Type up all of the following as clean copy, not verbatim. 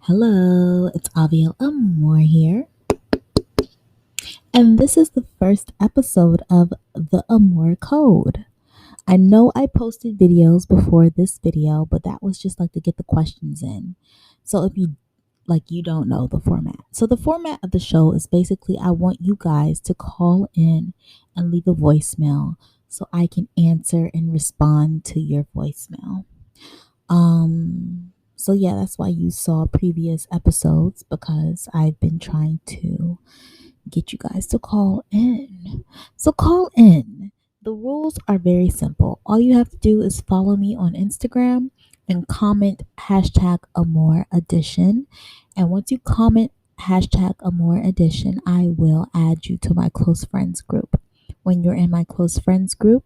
Hello, it's Avielle Amor here, and this is the first episode of the Amor Code. I know I posted videos before this video, but that was just like to get the questions in. So if you don't know the format. So the format of the show is basically I want you guys to call in and leave a voicemail so I can answer and respond to your voicemail. So yeah, that's why you saw previous episodes because I've been trying to get you guys to call in. So call in. The rules are very simple. All you have to do is follow me on Instagram and comment hashtag Amor Edition. And once you comment hashtag Amor Edition, I will add you to my close friends group. When you're in my close friends group,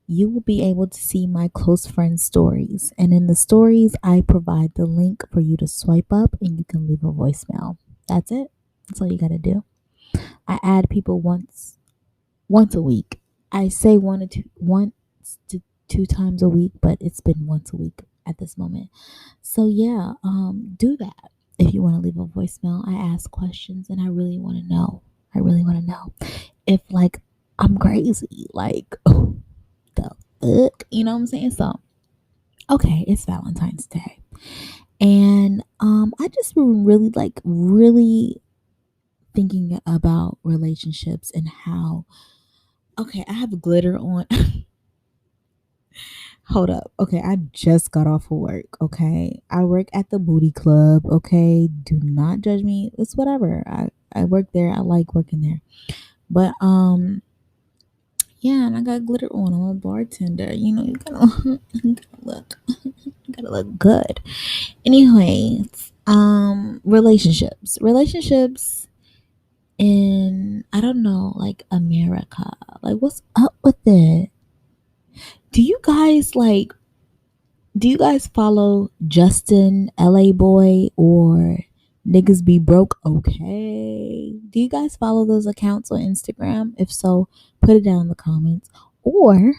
you will be able to see my close friends' stories. And in the stories, I provide the link for you to swipe up and you can leave a voicemail. That's it. That's all you got to do. I add people once a week. I say once to two times a week, but it's been once a week at this moment. So yeah, do that. If you want to leave a voicemail, I ask questions and I really want to know. I really want to know if I'm crazy, the fuck, you know what I'm saying? So, okay, it's Valentine's Day. And I just been really thinking about relationships and how okay, I have glitter on. Hold up. Okay, I just got off of work, okay? I work at the booty club, okay? Do not judge me. It's whatever. I work there. I like working there. But yeah, and I got glitter on. I'm a bartender. You gotta, you gotta look you gotta look good. Anyways, relationships in I don't know, like America. Like, what's up with it? Do you guys like? Do you guys follow Justin LA Boy or Niggas Be Broke? Okay. Do you guys follow those accounts on Instagram? If so, put it down in the comments or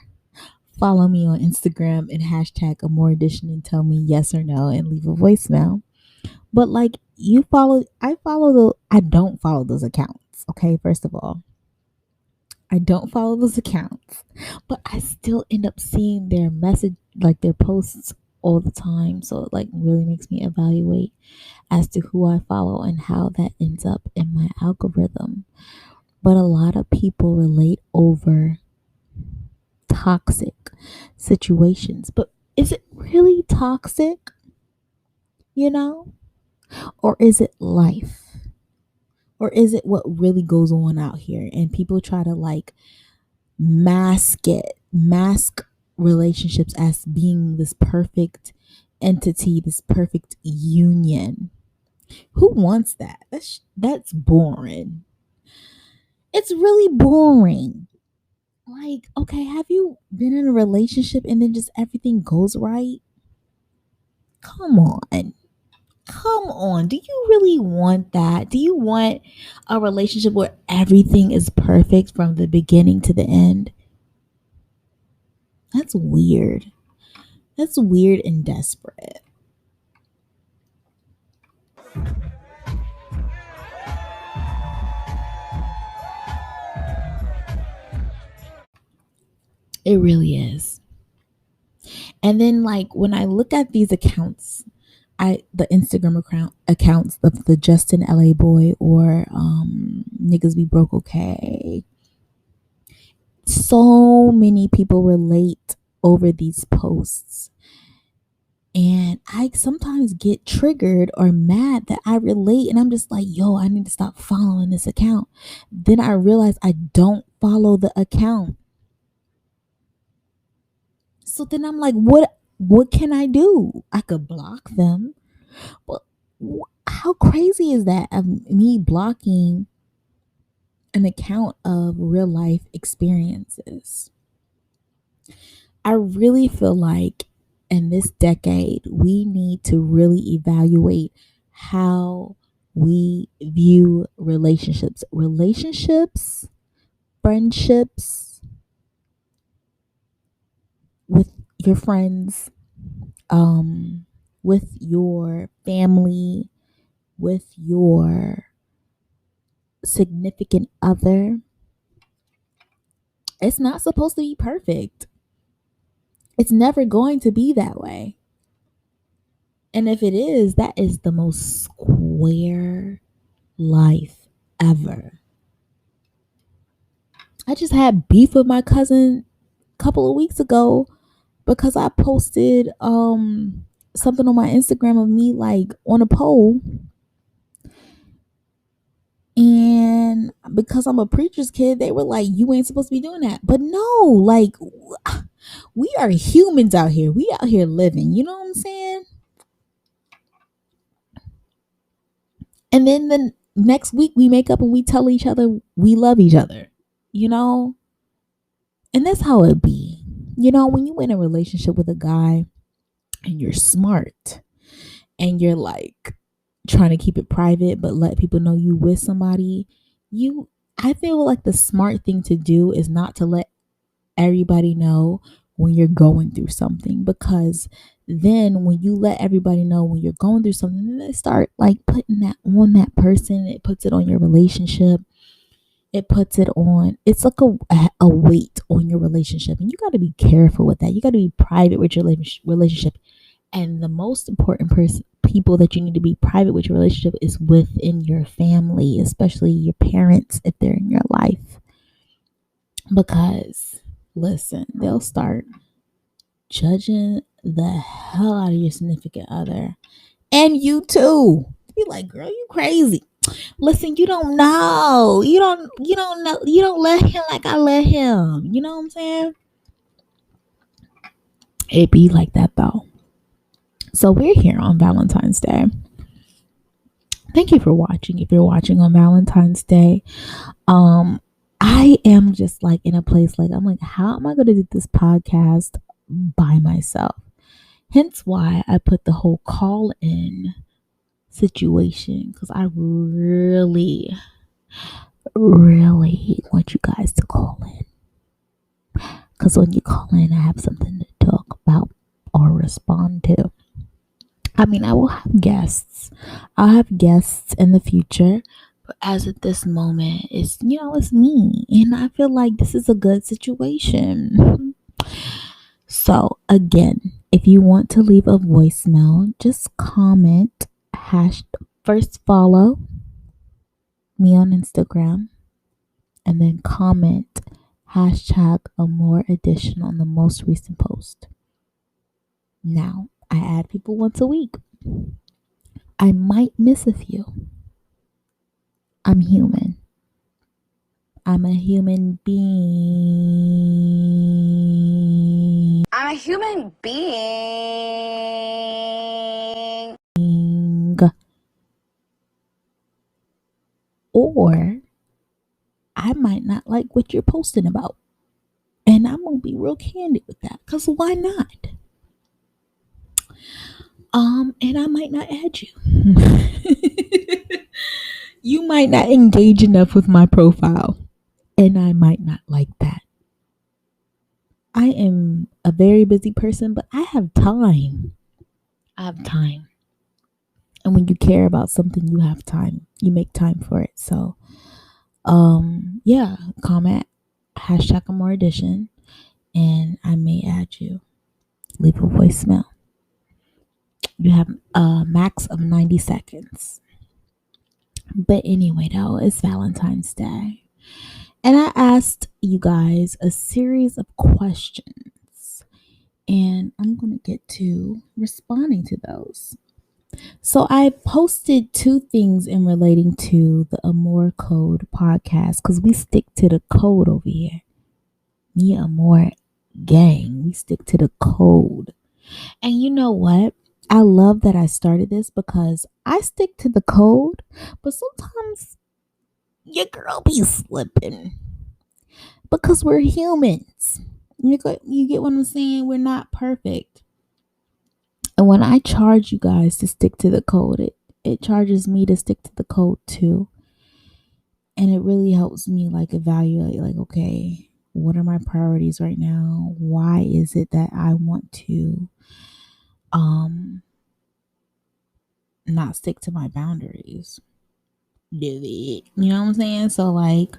follow me on Instagram and hashtag Amour Edition and tell me yes or no and leave a voicemail. But I don't follow those accounts. Okay, first of all, I don't follow those accounts, but I still end up seeing their message, like their posts all the time. So it really makes me evaluate as to who I follow and how that ends up in my algorithm. But a lot of people relate over toxic situations. But is it really toxic, you know? Or is it life? Or is it what really goes on out here? And people try to mask relationships as being this perfect entity, this perfect union. Who wants that? That's boring. It's really boring. Like, okay, have you been in a relationship and then just everything goes right? Come on. Come on. Do you really want that? Do you want a relationship where everything is perfect from the beginning to the end? That's weird. That's weird and desperate. It really is. And then when I look at these accounts, the Instagram accounts of the Justin LA Boy or Niggas Be Broke Okay. So many people relate over these posts. And I sometimes get triggered or mad that I relate and I'm just like, yo, I need to stop following this account. Then I realize I don't follow the account. So then I'm like, what can I do? I could block them. But how crazy is that of me blocking an account of real life experiences? I really feel like in this decade, we need to really evaluate how we view relationships, friendships with your friends, with your family. with your significant other, it's not supposed to be perfect. It's never going to be that way. And if it is, that is the most square life ever. I just had beef with my cousin a couple of weeks ago because I posted something on my Instagram of me like on a pole. And because I'm a preacher's kid, they were like, you ain't supposed to be doing that. But no, like, we are humans out here. We out here living. You know what I'm saying? And then the next week we make up and we tell each other we love each other. You know? And that's how it be. You know, when you in a relationship with a guy and you're smart and you're like trying to keep it private but let people know you with somebody, I feel like the smart thing to do is not to let everybody know when you're going through something, because then when you let everybody know when you're going through something, then they start like putting that on that person. It puts it on your relationship. It's like a weight on your relationship, and you got to be careful with that. You got to be private with your relationship. And the most important people that you need to be private with your relationship is within your family, especially your parents if they're in your life. Because listen, they'll start judging the hell out of your significant other. And you too. Be like, girl, you crazy. Listen, you don't know. You don't know. You don't let him like I let him. You know what I'm saying? It be like that though. So we're here on Valentine's Day. Thank you for watching. If you're watching on Valentine's Day, I am just like in a place like I'm like, how am I gonna do this podcast by myself? Hence why I put the whole call in situation, because I really, really want you guys to call in. Because when you call in, I have something to talk about or respond to. I mean, I will have guests. I'll have guests in the future. But as at this moment, it's me. And I feel like this is a good situation. So again, if you want to leave a voicemail, just comment first follow me on Instagram and then comment hashtag Amour edition on the most recent post. Now, I add people once a week. I might miss a few. I'm human. I'm a human being. I'm a human being. Or I might not like what you're posting about. And I'm going to be real candid with that. Because why not? And I might not add you. You might not engage enough with my profile. And I might not like that. I am a very busy person, but I have time. And when you care about something, you have time. You make time for it. So, yeah, comment hashtag Amour edition and I may add you. Leave a voicemail. You have a max of 90 seconds. But anyway, though, it's Valentine's Day. And I asked you guys a series of questions. And I'm going to get to responding to those. So I posted two things in relating to the Amor Code podcast, because we stick to the code over here. Me, Amour gang, we stick to the code. And you know what? I love that I started this because I stick to the code, but sometimes your girl be slipping because we're humans. You get what I'm saying? We're not perfect. And when I charge you guys to stick to the code, it charges me to stick to the code too. And it really helps me like evaluate like, okay, what are my priorities right now? Why is it that I want to not stick to my boundaries. Do it. You know what I'm saying? So like,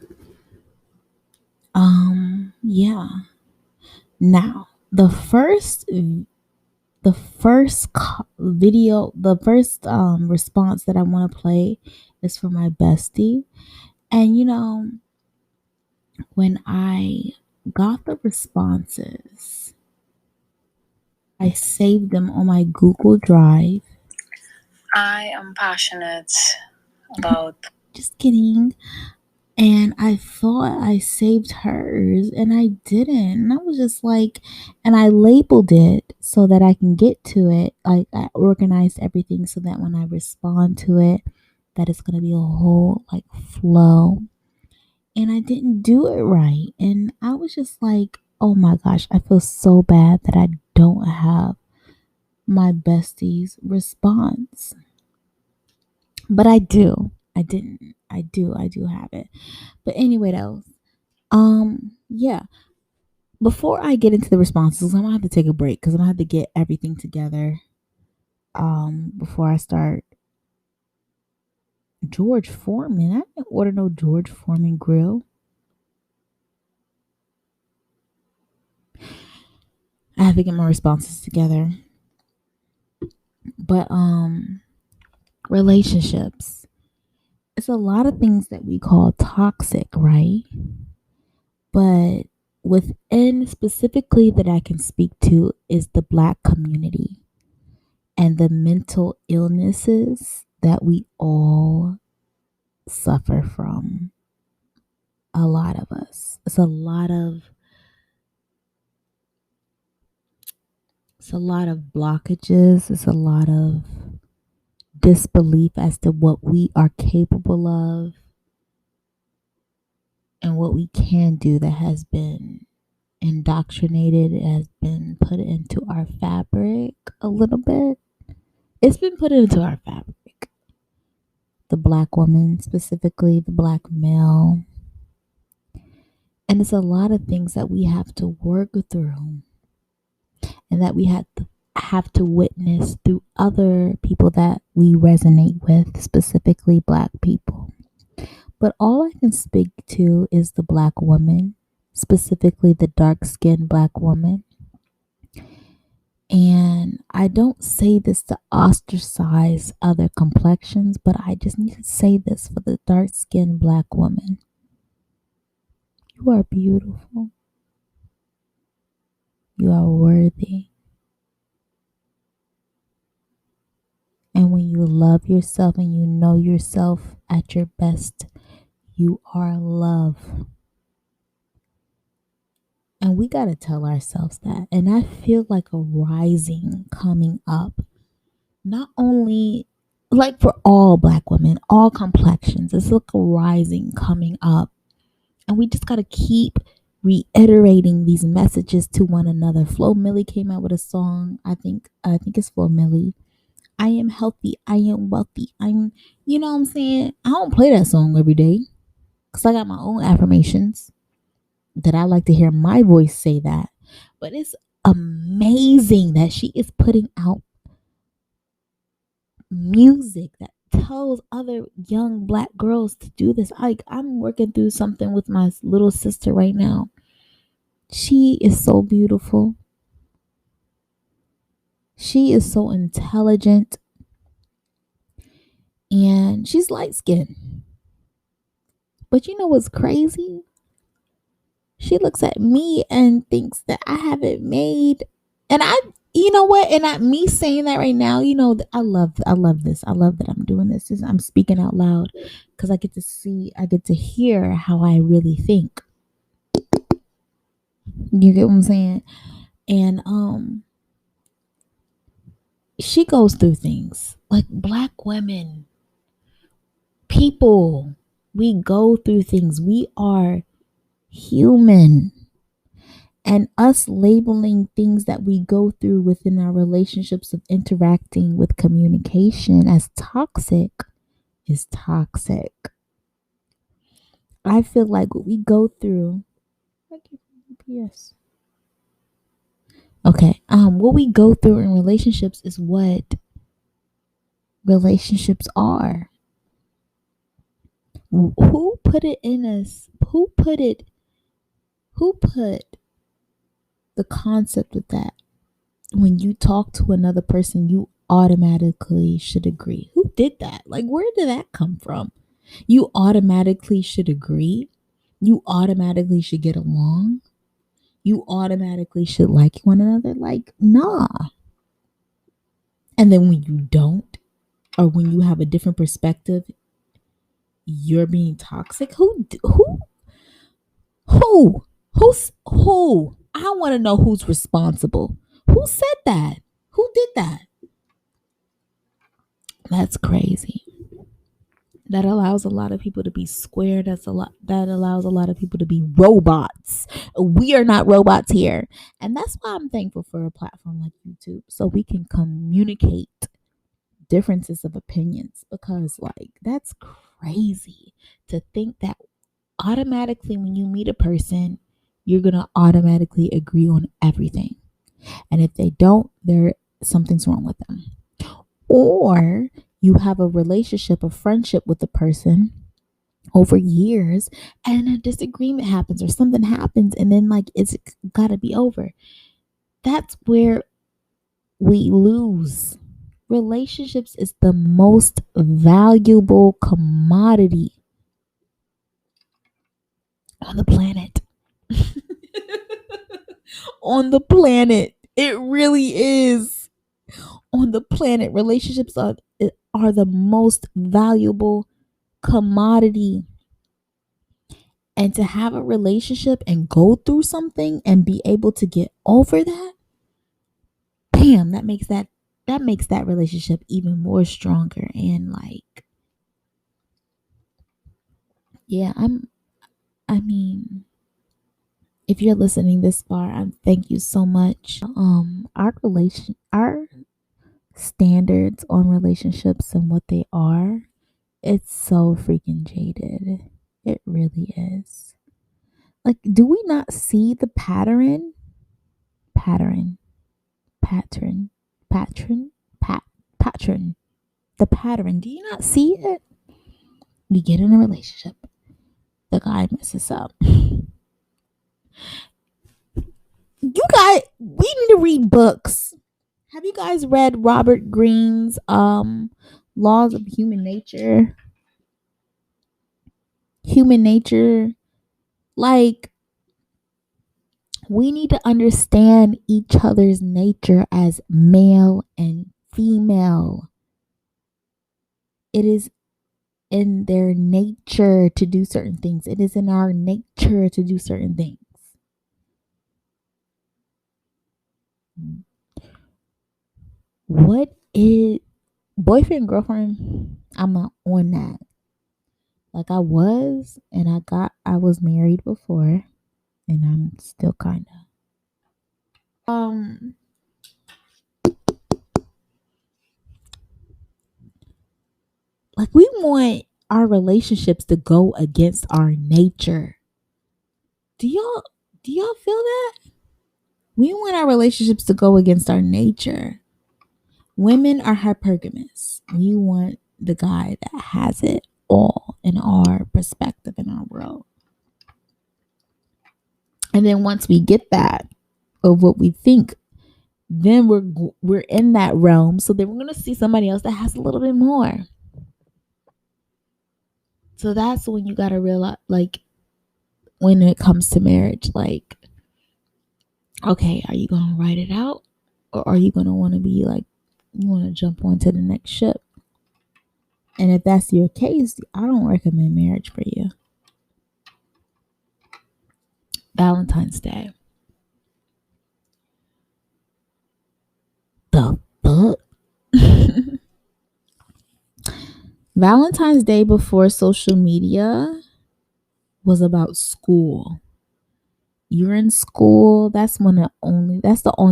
yeah. Now, the first response that I want to play is for my bestie. And when I got the responses, I saved them on my Google Drive. I am passionate about. Just kidding. And I thought I saved hers and I didn't. And I was just like, and I labeled it so that I can get to it. Like I organized everything so that when I respond to it, that it's going to be a whole like flow. And I didn't do it right. And I was just like, oh my gosh, I feel so bad that I don't have my bestie's response. But I do. I didn't. I do have it. But anyway, though, yeah. Before I get into the responses, I'm gonna have to take a break because I'm gonna have to get everything together. Before I start George Foreman. I didn't order no George Foreman grill. I have to get my responses together. But relationships. It's a lot of things that we call toxic, right? But within specifically that I can speak to is the black community and the mental illnesses that we all suffer from. A lot of us. It's a lot of blockages. It's a lot of disbelief as to what we are capable of and what we can do that has been indoctrinated, it has been put into our fabric a little bit. It's been put into our fabric. The black woman, specifically the black male. And it's a lot of things that we have to work through and that we have to witness through other people that we resonate with, specifically black people. But all I can speak to is the black woman, specifically the dark skinned black woman. And I don't say this to ostracize other complexions, but I just need to say this for the dark skinned black woman. You are beautiful. You are worthy. And when you love yourself and you know yourself at your best, you are love. And we got to tell ourselves that. And I feel like a rising coming up, not only like for all black women, all complexions, it's like a rising coming up. And we just got to keep reiterating these messages to one another. Flo Millie came out with a song. I think it's Flo Millie. I am healthy. I am wealthy. You know what I'm saying? I don't play that song every day because I got my own affirmations that I like to hear my voice say that. But it's amazing that she is putting out music that tells other young black girls to do this. I'm working through something with my little sister right now. She is so beautiful. She is so intelligent and she's light skinned. But you know what's crazy? She looks at me and thinks that I haven't made, and you know what? And me saying that right now, I love this. I love that I'm doing this. I'm speaking out loud because I get to hear how I really think. You get what I'm saying? And she goes through things like black women, people. We go through things. We are human. And us labeling things that we go through within our relationships of interacting with communication as toxic is toxic. I feel like what we go through. Yes. Okay. What we go through in relationships is what relationships are. Who put it in us? Who put the concept of that? When you talk to another person, you automatically should agree. Who did that? Like, where did that come from? You automatically should agree. You automatically should get along. You automatically should like one another. Like, nah. And then when you don't, or when you have a different perspective, you're being toxic. Who? Who? I want to know who's responsible. Who said that? Who did that? That's crazy. That allows a lot of people to be square. That allows a lot of people to be robots. We are not robots here. And that's why I'm thankful for a platform like YouTube, so we can communicate differences of opinions, because like that's crazy to think that automatically when you meet a person, you're going to automatically agree on everything. And if they don't, there something's wrong with them. Or you have a relationship, a friendship with a person over years, and a disagreement happens or something happens, and then like it's got to be over. That's where we lose. Relationships is the most valuable commodity on the planet. On the planet. It really is. On the planet, relationships are the most valuable commodity. And to have a relationship and go through something and be able to get over that, bam, that makes that relationship even more stronger. And like, yeah, I mean, if you're listening this far, I thank you so much. Our standards on relationships and what they are, it's so freaking jaded. It really is. Like, do we not see the pattern, pattern, pattern, pattern, the pattern? Do you not see it? We get in a relationship, the guy messes up. We need to read books. Have you guys read Robert Greene's Laws of Human Nature? Human nature. Like, we need to understand each other's nature as male and female. It is in their nature to do certain things. It is in our nature to do certain things. What is boyfriend, girlfriend? I'm not on that. Like I was, and I was married before, and I'm still kind of. Like we want our relationships to go against our nature. Do y'all feel that? We want our relationships to go against our nature. Women are hypergamous. We want the guy that has it all in our perspective, in our world. And then once we get that of what we think, then we're in that realm. So then we're gonna see somebody else that has a little bit more. So that's when you gotta realize, like, when it comes to marriage, like, okay, are you gonna write it out, or are you gonna want to be like, you want to jump onto the next ship? And if that's your case, I don't recommend marriage for you. Valentine's Day. The fuck? Valentine's Day before social media was about school. You're in school. That's the only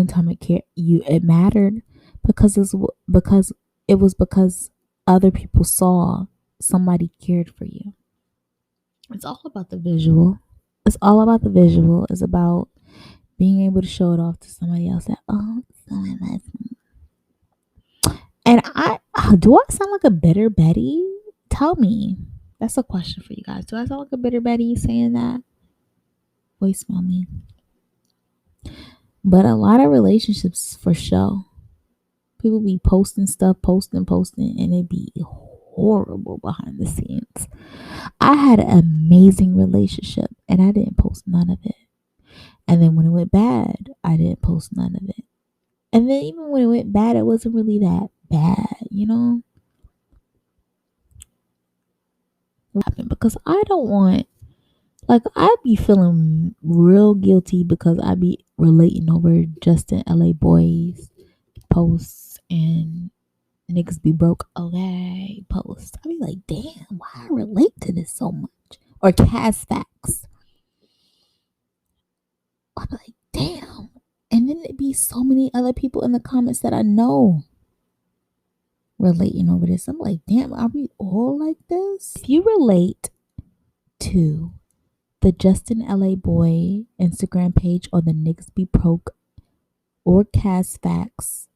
time it mattered, because because other people saw somebody cared for you. It's all about the visual. It's all about the visual. It's about being able to show it off to somebody else that, oh, someone likes me. And Do I sound like a bitter Betty? Tell me. That's a question for you guys. Do I sound like a bitter Betty saying that? Voicemail me. But a lot of relationships for show. People be posting stuff, posting, and it be horrible behind the scenes. I had an amazing relationship and I didn't post none of it. And then when it went bad, I didn't post none of it. And then even when it went bad, it wasn't really that bad, you know? What happened? Because I don't want, like, I be feeling real guilty because I be relating over Justin LA Boys posts and niggas be broke okay posts. I be like, damn, why I relate to this so much? Or Cas Facts. I be like, damn. And then it be so many other people in the comments that I know relating over this. I'm like, damn, are we all like this? If you relate to the Justin LA Boy Instagram page or the Niggas Be Broke or Cas Facts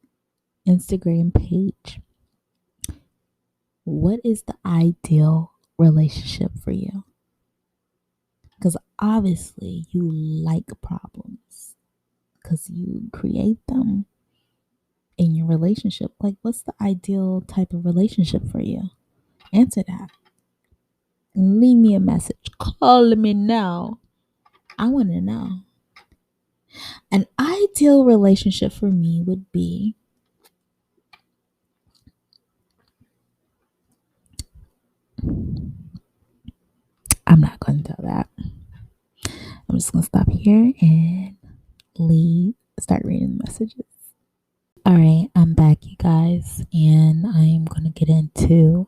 Instagram page, what is the ideal relationship for you? Because obviously you like problems because you create them in your relationship. Like, what's the ideal type of relationship for you? Answer that. Leave me a message. Call me now. I want to know. An ideal relationship for me would be I'm not going to tell that. I'm just going to stop here and start reading the messages. All right, I'm back, you guys, and I'm going to get into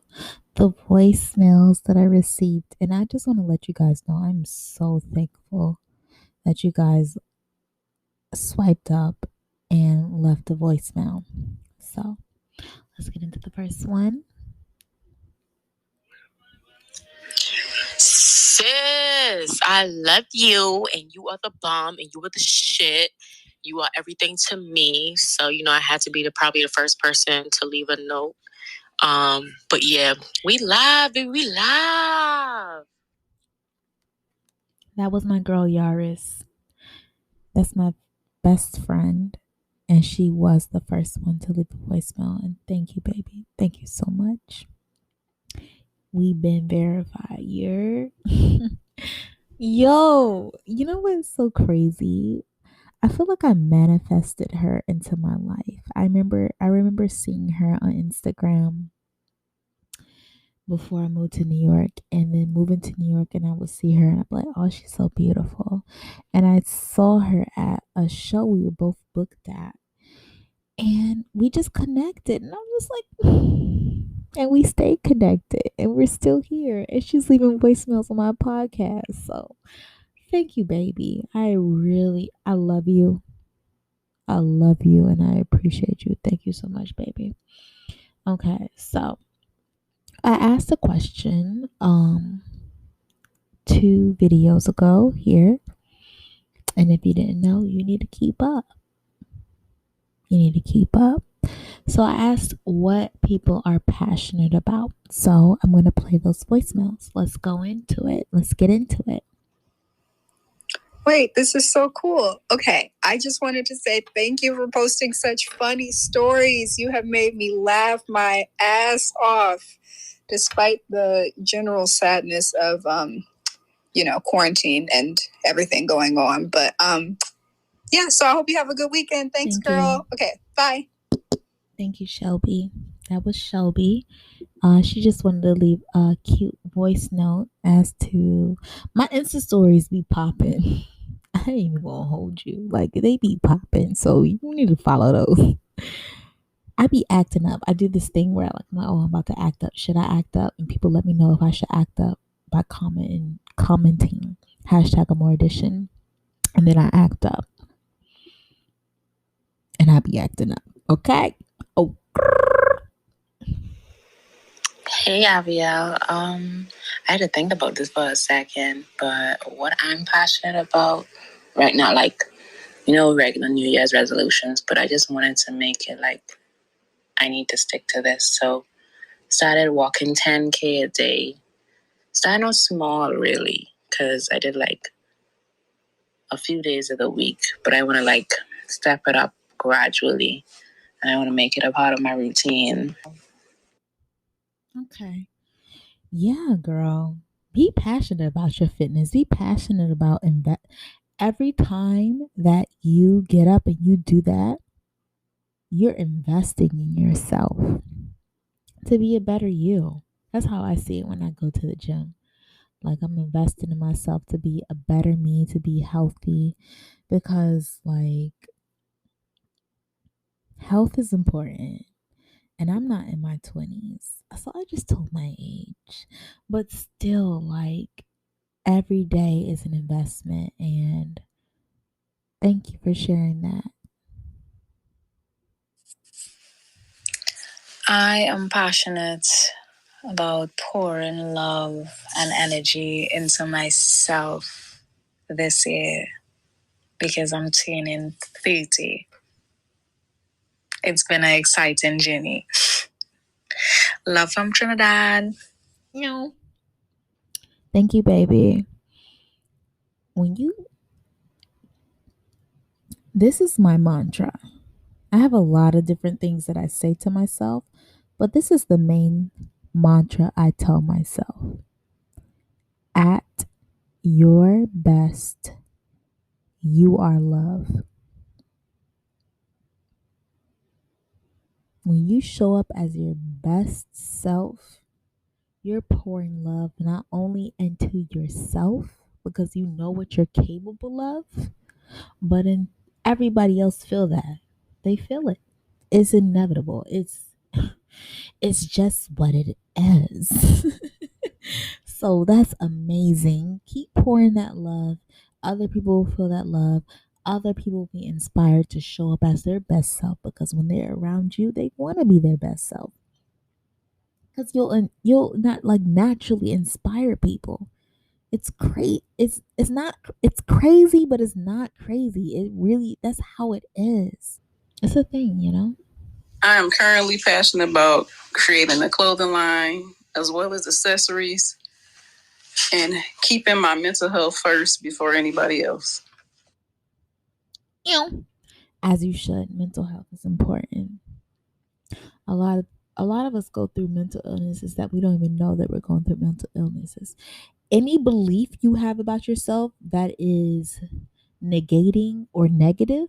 the voicemails that I received. And I just want to let you guys know I'm so thankful that you guys swiped up and left a voicemail. So let's get into the first one. Sis, I love you, and you are the bomb, and you are the shit. You are everything to me. So, I had to be probably the first person to leave a note. But yeah, we live, baby, we live. That was my girl Yaris. That's my best friend. And she was the first one to leave a voicemail. And thank you, baby. Thank you so much. We've been verified. Yo, you know what's so crazy? I feel like I manifested her into my life. I remember seeing her on Instagram before I moved to New York, and then moving to New York, and I would see her and I'd be like, oh, she's so beautiful. And I saw her at a show we were both booked at, and we just connected, and I'm just like, and we stayed connected, and we're still here, and she's leaving voicemails on my podcast. So thank you, baby. I love you. I love you and I appreciate you. Thank you so much, baby. Okay, so I asked a question 2 videos ago here. And if you didn't know, you need to keep up. You need to keep up. So I asked what people are passionate about. So I'm going to play those voicemails. Let's go into it. Let's get into it. Wait, this is so cool. Okay, I just wanted to say thank you for posting such funny stories. You have made me laugh my ass off, despite the general sadness of quarantine and everything going on. But yeah, so I hope you have a good weekend. Thanks, girl. Okay, bye. Thank you, Shelby. That was Shelby. She just wanted to leave a cute voice note as to my Insta stories be popping. I ain't even gonna hold you. Like, they be popping, so you need to follow those. I be acting up. I do this thing where I'm like, oh, I'm about to act up. Should I act up? And people let me know if I should act up by commenting #Amour edition. And then I act up. And I be acting up. Okay? Oh. Hey, Avielle. I had to think about this for a second, but what I'm passionate about right now, like, regular New Year's resolutions, but I just wanted to make it like I need to stick to this. So started walking 10K a day. Starting out small, really, because I did like a few days of the week, but I want to like step it up gradually, and I want to make it a part of my routine. Okay. Yeah, girl. Be passionate about your fitness. Be passionate about every time that you get up and you do that, you're investing in yourself to be a better you. That's how I see it when I go to the gym. Like I'm investing in myself to be a better me, to be healthy because like health is important. And I'm not in my 20s. So I just told my age. But still like every day is an investment and thank you for sharing that. I am passionate about pouring love and energy into myself this year because I'm turning 30. It's been an exciting journey. Love from Trinidad. No. Thank you, baby. When you This is my mantra. I have a lot of different things that I say to myself, but this is the main mantra I tell myself. At your best, you are love. When you show up as your best self, you're pouring love not only into yourself because you know what you're capable of, but in everybody else feel that. They feel it. It's inevitable. It's just what it is. So that's amazing. Keep pouring that love. Other people will feel that love. Other people will be inspired to show up as their best self because when they're around you, they want to be their best self. Because you'll not like naturally inspire people. It's great. It's not it's crazy, but it's not crazy. It really that's how it is. It's a thing, you know. I am currently passionate about creating a clothing line as well as accessories and keeping my mental health first before anybody else. Ew. As you should. Mental health is important. A lot of a lot of us go through mental illnesses that we don't even know that we're going through mental illnesses. Any belief you have about yourself that is negating or negative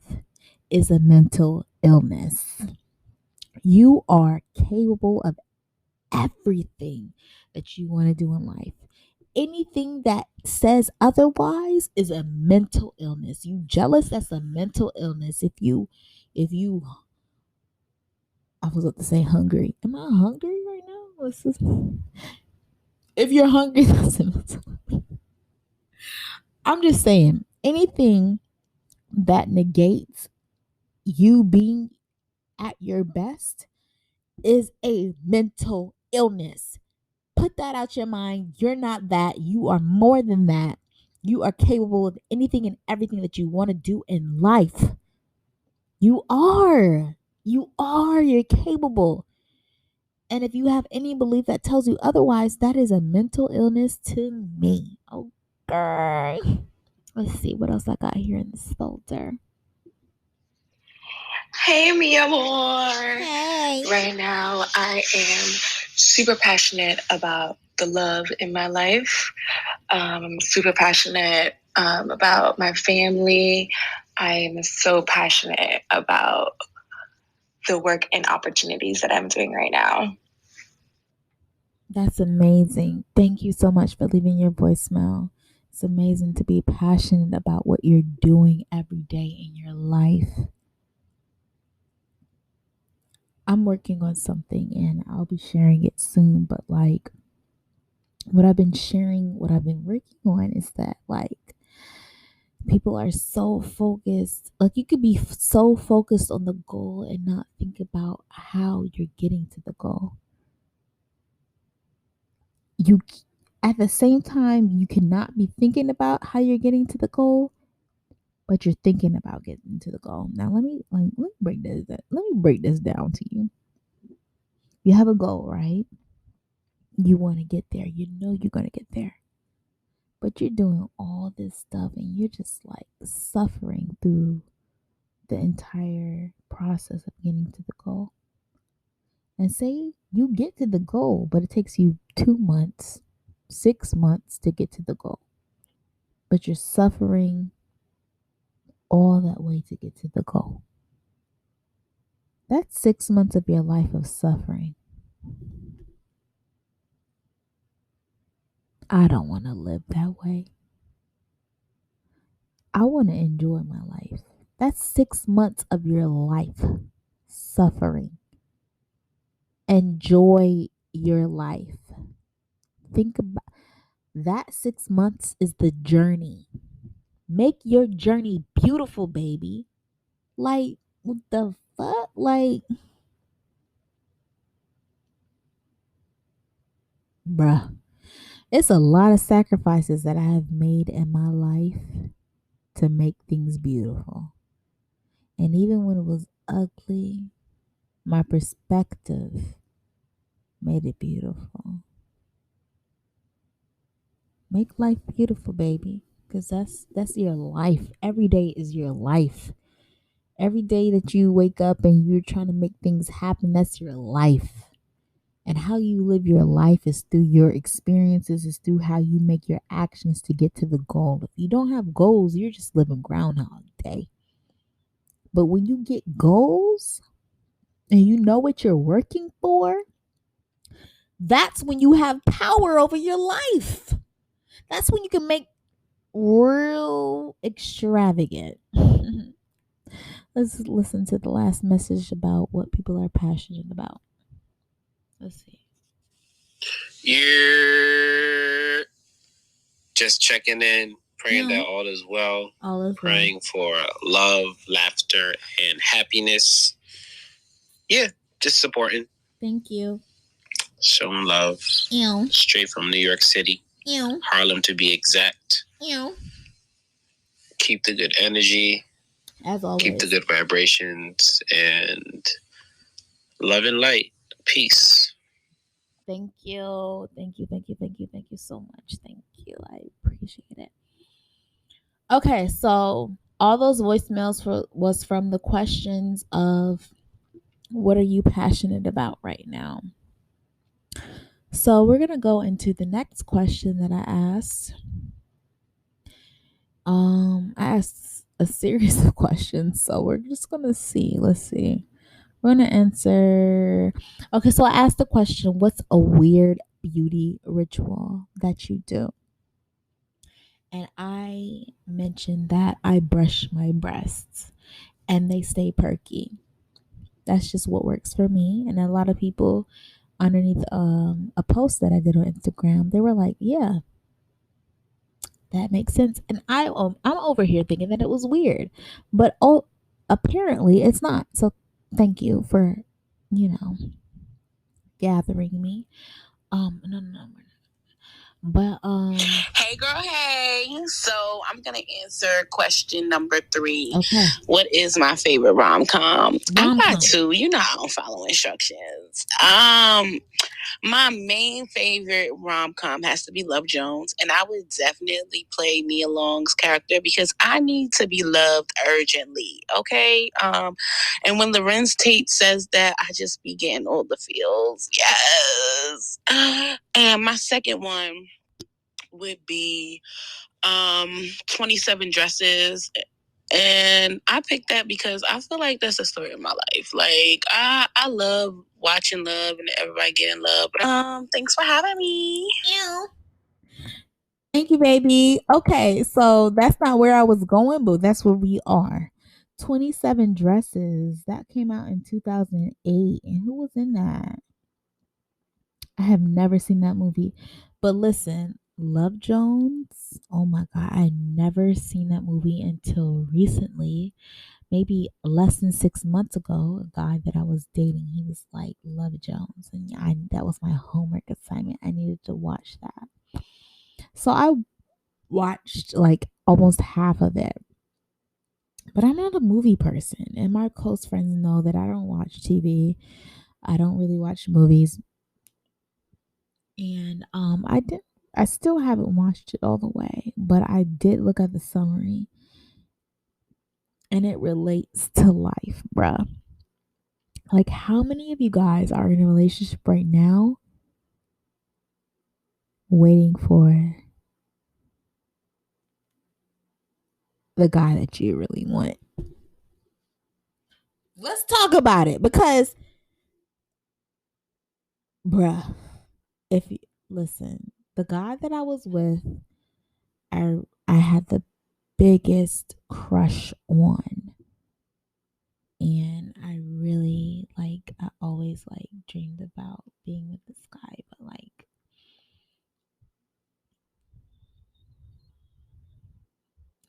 is a mental illness. You are capable of everything that you want to do in life. Anything that says otherwise is a mental illness. You jealous, that's a mental illness. If you I was about to say hungry. Am I hungry right now? If you're hungry, that's a mental. I'm just saying anything that negates you being at your best is a mental illness. Put that out your mind. You're not that. You are more than that. You are capable of anything and everything that you want to do in life. You are. You are. You're capable. And if you have any belief that tells you otherwise, that is a mental illness to me. Okay. Let's see what else I got here in this folder. Hey, mi amor. Hey. Right now, I am super passionate about the love in my life. I'm super passionate about my family. I am so passionate about the work and opportunities that I'm doing right now. That's amazing. Thank you so much for leaving your voicemail. It's amazing to be passionate about what you're doing every day in your life. I'm working on something and I'll be sharing it soon, but like what I've been sharing, what I've been working on is that like people are so focused. Like you could be so focused on the goal and not think about how you're getting to the goal. You At the same time you cannot be thinking about how you're getting to the goal, but you're thinking about getting to the goal. Now let me break this down to you. You have a goal, right? You want to get there. You know you're going to get there. But you're doing all this stuff and you're just like suffering through the entire process of getting to the goal. And say you get to the goal, but it takes you 2 months, 6 months to get to the goal. But you're suffering all that way to get to the goal. That's 6 months of your life of suffering. I don't want to live that way. I want to enjoy my life. That's 6 months of your life suffering. Enjoy your life. Think about that 6 months is the journey. Make your journey beautiful, baby. Like, what the fuck? Like, bruh, it's a lot of sacrifices that I have made in my life to make things beautiful. And even when it was ugly, my perspective made it beautiful. Make life beautiful, baby, because that's your life. Every day is your life. Every day that you wake up and you're trying to make things happen, that's your life. And how you live your life is through your experiences, is through how you make your actions to get to the goal. If you don't have goals, you're just living Groundhog Day. But when you get goals and you know what you're working for, that's when you have power over your life. That's when you can make real extravagant. Let's listen to the last message about what people are passionate about. Let's see. You're just checking in, praying that all is well. All is praying for love, laughter, and happiness. Yeah, just supporting. Thank you. Showing love. Ew. Straight from New York City. Ew. Harlem to be exact. Ew. Keep the good energy. As always. Keep the good vibrations and love and light. Peace. Thank you. Thank you. Thank you. Thank you. Thank you so much. Thank you. I appreciate it. Okay, so all those voicemails was from the questions of what are you passionate about right now? So we're gonna go into the next question that I asked. I asked a series of questions, so we're just gonna see. Let's see. We're gonna answer. Okay, so I asked the question, what's a weird beauty ritual that you do? And I mentioned that I brush my breasts and they stay perky. That's just what works for me. And a lot of people underneath a post that I did on Instagram, they were like, yeah, that makes sense. And I'm over here thinking that it was weird, but apparently it's not. So thank you for, gathering me. No. But Hey girl, hey. So I'm gonna answer question number 3. Okay. What is my favorite rom-com? I got 2. You know I don't follow instructions. My main favorite rom-com has to be Love Jones, and I would definitely play Nia Long's character because I need to be loved urgently. Okay. And when Lorenz Tate says that, I just be getting all the feels. Yes. And my second one would be 27 Dresses. And I picked that because I feel like that's the story of my life. Like I love watching love and everybody getting love. Thanks for having me. Ew. Thank you, baby. Okay, so that's not where I was going, but that's where we are. 27 Dresses. That came out in 2008. And who was in that? I have never seen that movie. But listen, Love Jones. Oh my God. I never seen that movie until recently. Maybe less than 6 months ago. A guy that I was dating, he was like, Love Jones. And that was my homework assignment. I needed to watch that. So I watched like almost half of it. But I'm not a movie person. And my close friends know that I don't watch TV. I don't really watch movies, and I still haven't watched it all the way, but I did look at the summary, and it relates to life, bruh. Like, how many of you guys are in a relationship right now waiting for the guy that you really want? Let's talk about it, because, bruh, if you listen, the guy that I was with, I had the biggest crush on, and I really like, I always like dreamed about being with this guy, but like,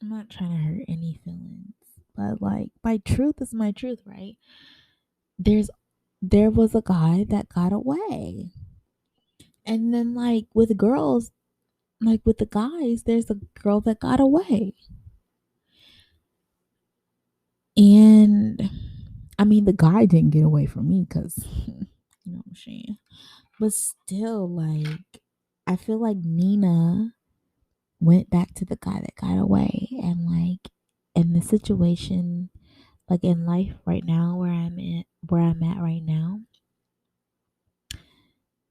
I'm not trying to hurt any feelings, but like, my truth is my truth, right? there's there was a guy that got away, and then like with girls, like with the guys, there's a girl that got away. And I mean, the guy didn't get away from me, because you know what I'm saying. But still, like, I feel like Nina went back to the guy that got away, and like, in the situation, like in life right now, where I'm at right now,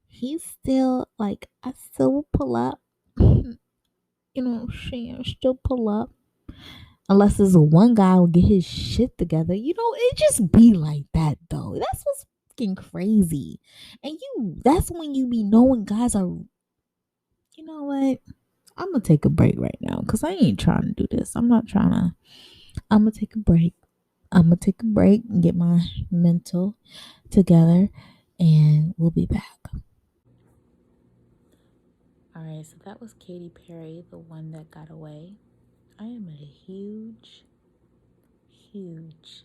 he's still like, I still will pull up. You know what I'm saying? Still pull up. Unless there's one guy will get his shit together. You know, it just be like that though. That's what's fucking crazy. And that's when you be knowing guys are, you know what? I'm gonna take a break right now, because I ain't trying to do this. I'm not trying to. I'm gonna take a break. I'm gonna take a break and get my mental together, and we'll be back. All right, so that was Katy Perry, The One That Got Away. I am a huge, huge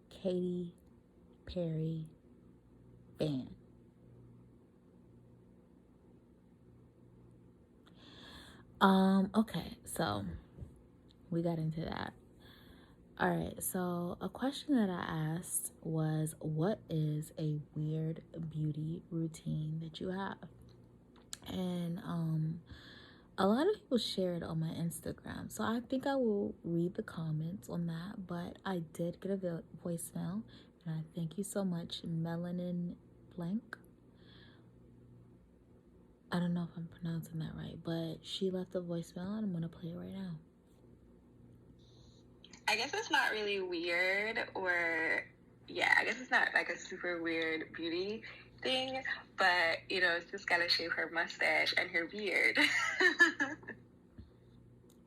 Katy Perry fan. Okay, so we got into that. All right, so a question that I asked was, what is a weird beauty routine that you have? And a lot of people shared on my Instagram, so I think I will read the comments on that. But I did get a voicemail, and I thank you so much, Melanin Blank. I don't know if I'm pronouncing that right, but she left a voicemail, and I'm gonna play it right now. I guess it's not really weird, or yeah, I guess it's not like a super weird beauty thing, but you know, it's just gotta shave her mustache and her beard.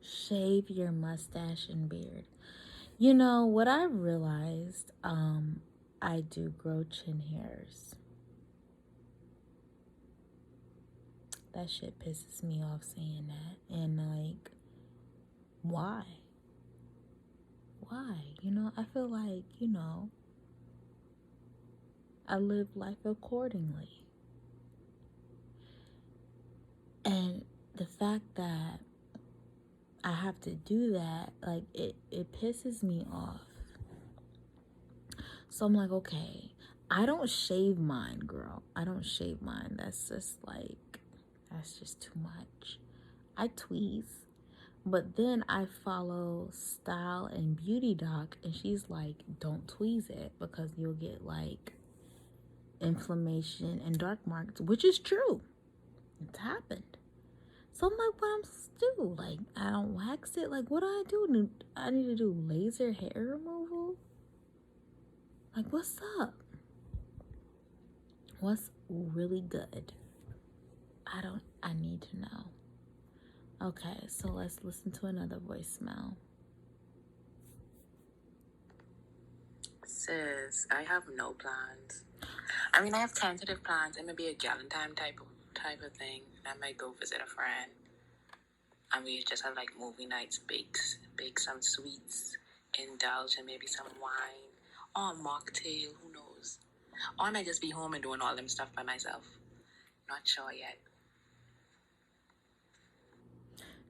Shave your mustache and beard. You know what I realized? I do grow chin hairs. That shit pisses me off saying that. And like, why? Why? You know, I feel like, I live life accordingly. And the fact that I have to do that, like, it pisses me off. So I'm like, okay, I don't shave mine, girl. I don't shave mine. That's just too much. I tweeze. But then I follow Style and Beauty Doc, and she's like, don't tweeze it, because you'll get like inflammation and dark marks, which is true. It's happened. So I'm like, what I'm supposed to do? Like, I don't wax it? Like, what do I do? I need to do laser hair removal? Like, what's up? What's really good? I need to know. Okay, so let's listen to another voicemail. Sis, I have no plans. I mean, I have tentative plans. It may be a Valentine type of thing. I might go visit a friend. And we just have like movie nights, bake some sweets, indulge in maybe some wine, or a mocktail, who knows? Or I might just be home and doing all them stuff by myself. Not sure yet.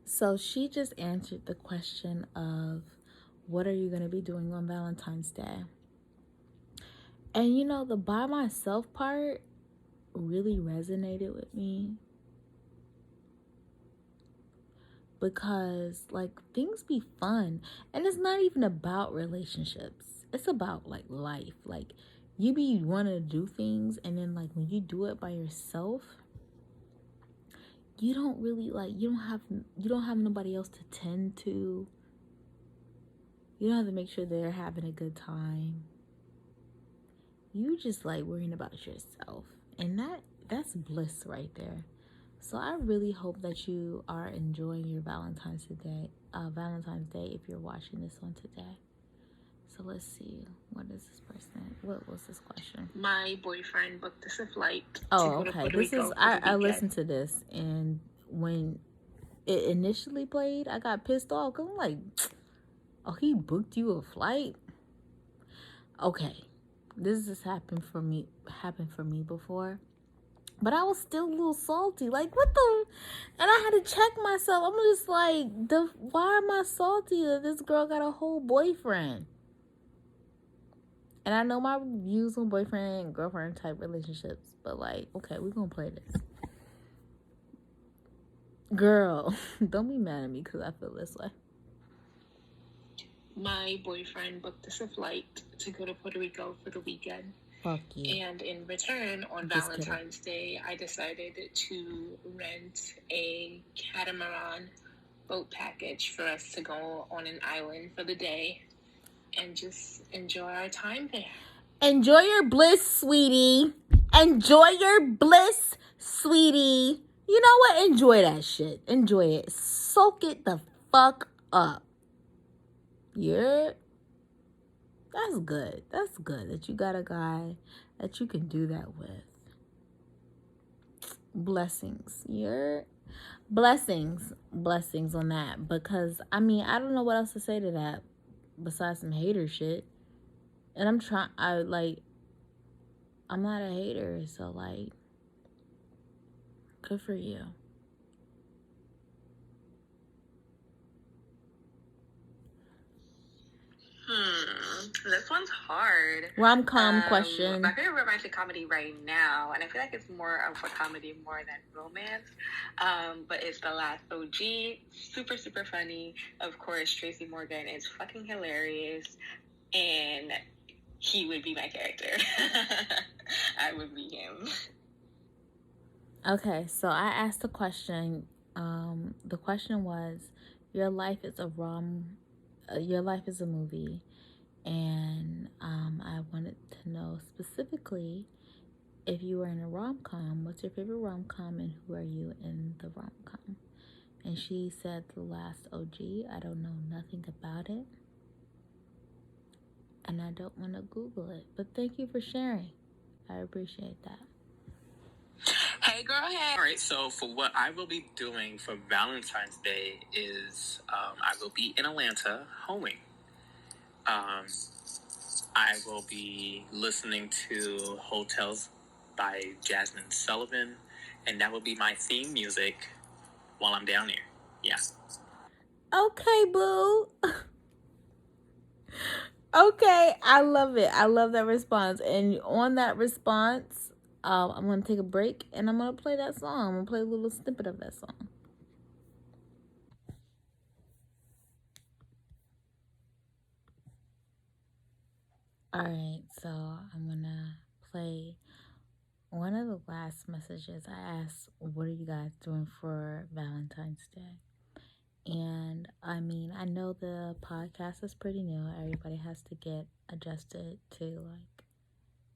So she just answered the question of, what are you going to be doing on Valentine's Day? And you know, the by myself part really resonated with me because like things be fun, and it's not even about relationships. It's about like life. Like you be wanting to do things, and then like when you do it by yourself, you don't really like you don't have nobody else to tend to. You don't have to make sure they're having a good time. You just like worrying about yourself, and that's bliss right there. So I really hope that you are enjoying your Valentine's Day if you're watching this one today. So let's see, what was this question? My boyfriend booked us a flight to Oh, go to okay. Puerto This Rico is for the I weekend. listened to this, and when it initially played, I got pissed off because I'm like, oh, he booked you a flight? Okay, this has happened for me before, but I was still a little salty. Like, what the? And I had to check myself. I'm just like, why am I salty that this girl got a whole boyfriend? And I know my views on boyfriend and girlfriend type relationships, but like, okay, we're gonna play this. Girl, don't be mad at me because I feel this way. My boyfriend booked us a flight to go to Puerto Rico for the weekend. Fuck you. And in return, on Just Valentine's Day, I decided to rent a catamaran boat package for us to go on an island for the day and just enjoy our time there. Enjoy your bliss, sweetie. Enjoy your bliss, sweetie. You know what? Enjoy that shit. Enjoy it. Soak it the fuck up. Yeah. That's good. That's good that you got a guy that you can do that with. Blessings. You're blessings on that, because I mean, I don't know what else to say to that besides some hater shit. And I'm not a hater, so like, good for you. This one's hard. Rom-com question. My favorite romantic comedy right now, and I feel like it's more of a comedy more than romance, but it's The Last OG. Super, super funny. Of course, Tracy Morgan is fucking hilarious, and he would be my character. I would be him. Okay, so I asked the question. The question was, your life is a movie, and I wanted to know specifically if you were in a rom-com, what's your favorite rom-com and who are you in the rom-com? And she said The Last OG. I don't know nothing about it, and I don't want to Google it, but thank you for sharing. I appreciate that. Hey girl, hey. All right, so for what I will be doing for Valentine's Day is I will be in Atlanta homing. I will be listening to Hotels by Jasmine Sullivan, and that will be my theme music while I'm down here. Yeah. Okay, boo. Okay, I love it. I love that response. And on that response, I'm going to take a break and I'm going to play that song. I'm going to play a little snippet of that song. All right, so I'm going to play one of the last messages. I asked, what are you guys doing for Valentine's Day? And I mean, I know the podcast is pretty new. Everybody has to get adjusted to, like,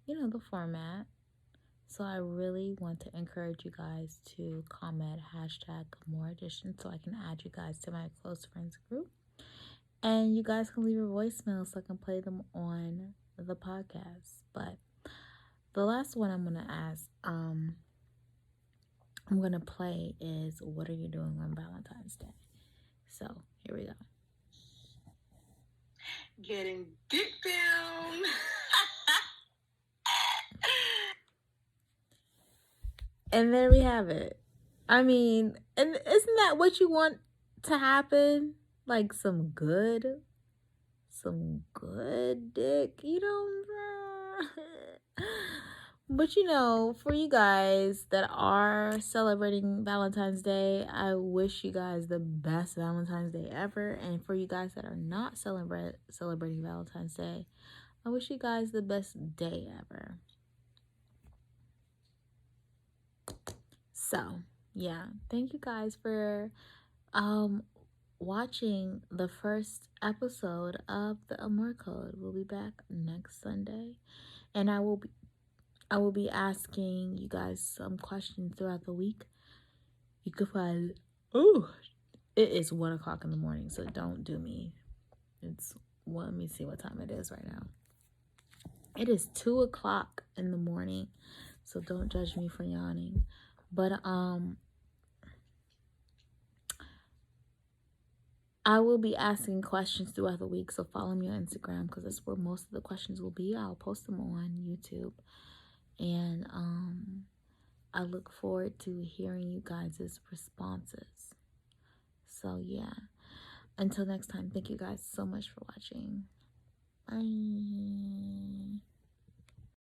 you know, the format. So I really want to encourage you guys to comment #Amour Edition so I can add you guys to my close friends group. And you guys can leave your voicemails so I can play them on the podcast. But the last one I'm going to ask, I'm going to play is, what are you doing on Valentine's Day? So here we go. Getting dick down. And there we have it. I mean, and isn't that what you want to happen? Like some good dick, you know? But you know, for you guys that are celebrating Valentine's Day, I wish you guys the best Valentine's Day ever. And for you guys that are not celebrating Valentine's Day, I wish you guys the best day ever. So, yeah, thank you guys for watching the first episode of the Amor Code. We'll be back next Sunday, and I will be asking you guys some questions throughout the week. You can find it is 1:00 in the morning, so don't do me. Let me see what time it is right now. It is 2:00 in the morning, so don't judge me for yawning. But I will be asking questions throughout the week, so follow me on Instagram because that's where most of the questions will be. I'll post them on YouTube, and I look forward to hearing you guys' responses. So yeah, until next time, thank you guys so much for watching. Bye.